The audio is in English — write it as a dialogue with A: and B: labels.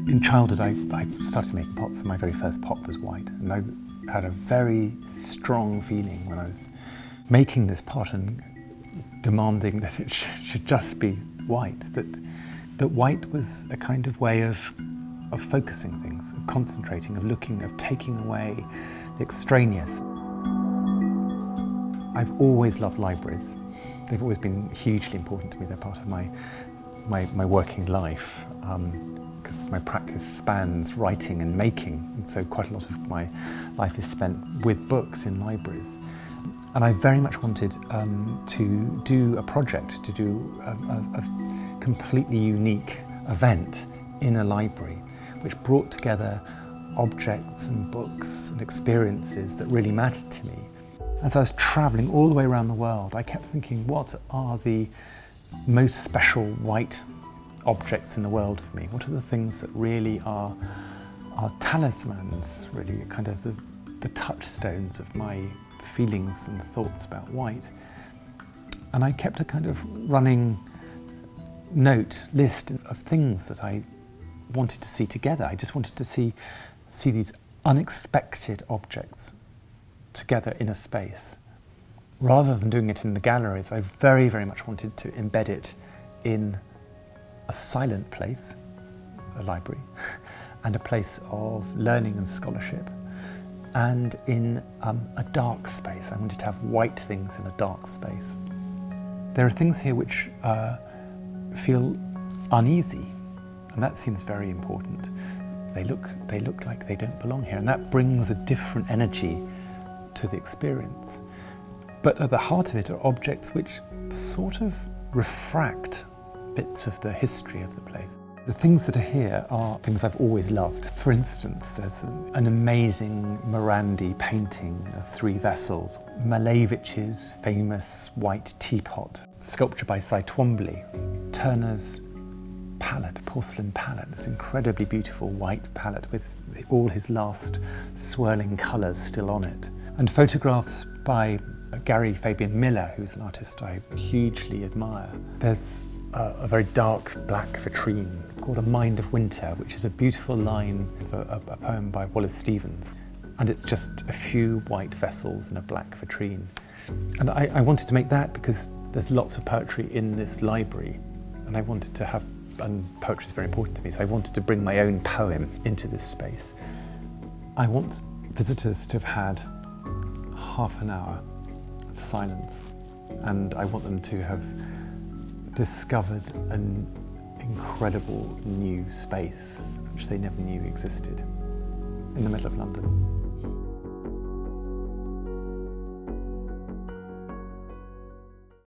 A: In childhood, I started making pots, and my very first pot was white. And I had a very strong feeling when I was making this pot and demanding that it should just be white, that white was a kind of way of focusing things, of concentrating, of looking, of taking away the extraneous. I've always loved libraries. They've always been hugely important to me. They're part of my working life, because my practice spans writing and making, and so quite a lot of my life is spent with books in libraries. And I very much wanted to do a project, to do a completely unique event in a library, which brought together objects and books and experiences that really mattered to me. As I was travelling all the way around the world, I kept thinking, what are the most special white objects in the world for me? What are the things that really are talismans, really kind of the touchstones of my feelings and thoughts about white? And I kept a kind of running list of things that I wanted to see together. I just wanted to see these unexpected objects together in a space. Rather than doing it in the galleries, I very, very much wanted to embed it in a silent place, a library, and a place of learning and scholarship, and in a dark space. I wanted to have white things in a dark space. There are things here which feel uneasy, and that seems very important. They look like they don't belong here, and that brings a different energy to the experience. But at the heart of it are objects which sort of refract bits of the history of the place. The things that are here are things I've always loved. For instance, there's an amazing Morandi painting of 3 vessels, Malevich's famous white teapot, sculpture by Cy Twombly, Turner's palette, porcelain palette, this incredibly beautiful white palette with all his last swirling colours still on it, and photographs by Gary Fabian Miller, who's an artist I hugely admire. There's a very dark black vitrine called A Mind of Winter, which is a beautiful line of a poem by Wallace Stevens. And it's just a few white vessels in a black vitrine. And I wanted to make that because there's lots of poetry in this library, and I wanted to have, and poetry is very important to me, so I wanted to bring my own poem into this space. I want visitors to have had half an hour of silence, and I want them to have discovered an incredible new space which they never knew existed in the middle of London.